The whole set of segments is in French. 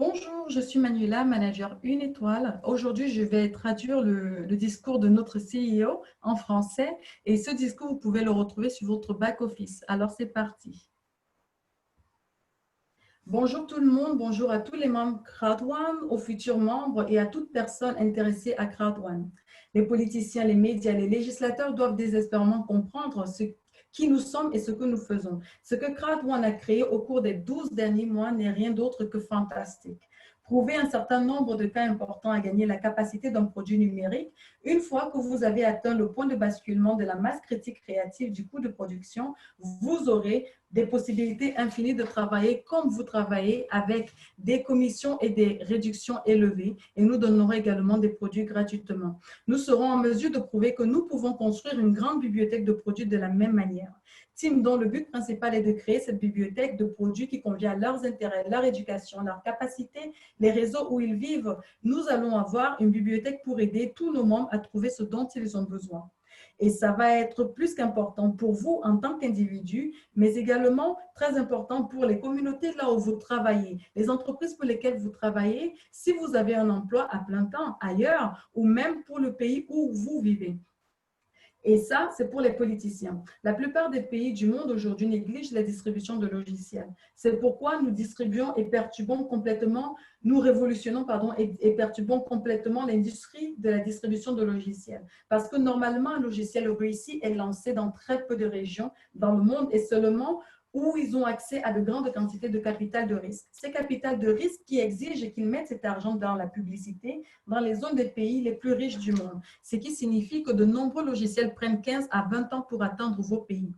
Bonjour, je suis Manuela, manager Une Étoile. Aujourd'hui, je vais traduire le discours de notre CEO en français et ce discours, vous pouvez le retrouver sur votre back-office. Alors, c'est parti. Bonjour tout le monde, bonjour à tous les membres CrowdOne, aux futurs membres et à toute personne intéressée à CrowdOne. Les politiciens, les médias, les législateurs doivent désespérément comprendre qui nous sommes et ce que nous faisons. Ce que CrowdOne a créé au cours des 12 derniers mois n'est rien d'autre que fantastique. Prouver un certain nombre de cas importants à gagner la capacité d'un produit numérique, une fois que vous avez atteint le point de basculement de la masse critique créative du coût de production, vous aurez des possibilités infinies de travailler comme vous travaillez avec des commissions et des réductions élevées et nous donnerons également des produits gratuitement. Nous serons en mesure de prouver que nous pouvons construire une grande bibliothèque de produits de la même manière. Team dont le but principal est de créer cette bibliothèque de produits qui convient à leurs intérêts, leur éducation, leurs capacités, les réseaux où ils vivent. Nous allons avoir une bibliothèque pour aider tous nos membres à trouver ce dont ils ont besoin. Et ça va être plus qu'important pour vous en tant qu'individu, mais également très important pour les communautés là où vous travaillez, les entreprises pour lesquelles vous travaillez, si vous avez un emploi à plein temps ailleurs ou même pour le pays où vous vivez. Et ça, c'est pour les politiciens. La plupart des pays du monde aujourd'hui négligent la distribution de logiciels. C'est pourquoi nous distribuons et perturbons complètement, nous révolutionnons et perturbons complètement l'industrie de la distribution de logiciels. Parce que normalement, un logiciel réussi est lancé dans très peu de régions dans le monde et seulement où ils ont accès à de grandes quantités de capital de risque. Ces capital de risque qui exigent qu'ils mettent cet argent dans la publicité dans les zones des pays les plus riches du monde, ce qui signifie que de nombreux logiciels prennent 15 à 20 ans pour atteindre vos pays.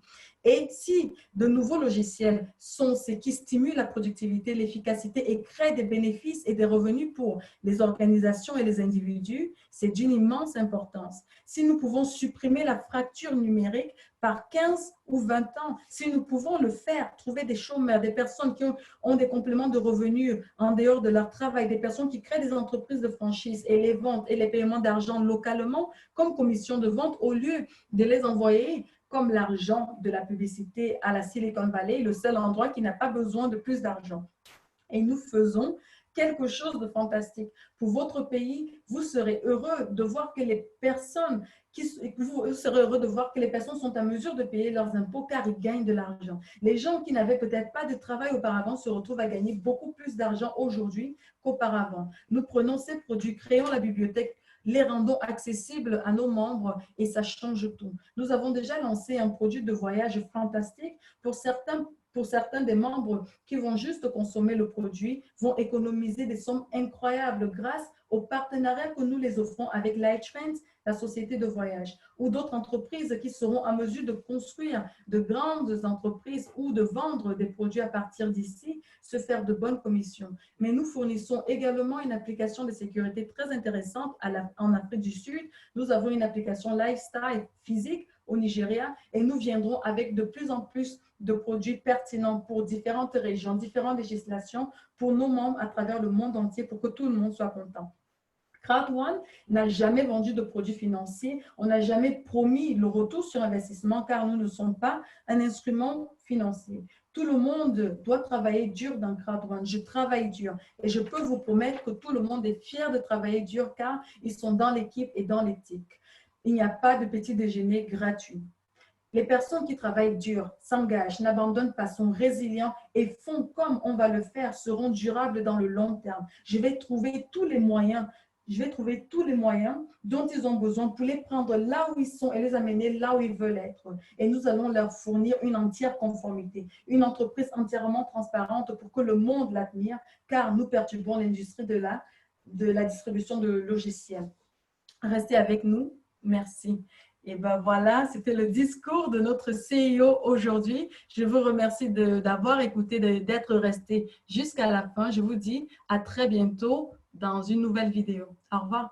Et si de nouveaux logiciels sont ceux qui stimulent la productivité, l'efficacité et créent des bénéfices et des revenus pour les organisations et les individus, c'est d'une immense importance. Si nous pouvons supprimer la fracture numérique par 15 ou 20 ans, si nous pouvons le faire, trouver des chômeurs, des personnes qui ont des compléments de revenus en dehors de leur travail, des personnes qui créent des entreprises de franchise et les ventes et les paiements d'argent localement comme commission de vente au lieu de les envoyer comme l'argent de la publicité à la Silicon Valley, le seul endroit qui n'a pas besoin de plus d'argent. Et nous faisons quelque chose de fantastique. Pour votre pays, vous serez heureux de voir que les personnes vous serez heureux de voir que les personnes sont en mesure de payer leurs impôts car ils gagnent de l'argent. Les gens qui n'avaient peut-être pas de travail auparavant se retrouvent à gagner beaucoup plus d'argent aujourd'hui qu'auparavant. Nous prenons ces produits, créons la bibliothèque, les rendons accessibles à nos membres et ça change tout. Nous avons déjà lancé un produit de voyage fantastique pour certains des membres qui vont juste consommer le produit, vont économiser des sommes incroyables grâce au partenariat que nous les offrons avec Lighttrends, la société de voyage, ou d'autres entreprises qui seront en mesure de construire de grandes entreprises ou de vendre des produits à partir d'ici, se faire de bonnes commissions. Mais nous fournissons également une application de sécurité très intéressante en Afrique du Sud. Nous avons une application lifestyle physique au Nigeria et nous viendrons avec de plus en plus de produits pertinents pour différentes régions, différentes législations, pour nos membres à travers le monde entier pour que tout le monde soit content. CrowdOne n'a jamais vendu de produits financiers, on n'a jamais promis le retour sur investissement car nous ne sommes pas un instrument financier. Tout le monde doit travailler dur dans CrowdOne. Je travaille dur et je peux vous promettre que tout le monde est fier de travailler dur car ils sont dans l'équipe et dans l'éthique. Il n'y a pas de petit déjeuner gratuit. Les personnes qui travaillent dur, s'engagent, n'abandonnent pas, sont résilients et font comme on va le faire, seront durables dans le long terme. Je vais trouver tous les moyens dont ils ont besoin pour les prendre là où ils sont et les amener là où ils veulent être. Et nous allons leur fournir une entière conformité, une entreprise entièrement transparente pour que le monde l'admire, car nous perturbons l'industrie de la distribution de logiciels. Restez avec nous. Merci. Et ben voilà, c'était le discours de notre CEO aujourd'hui. Je vous remercie d'avoir écouté, d'être resté jusqu'à la fin. Je vous dis à très bientôt dans une nouvelle vidéo. Au revoir.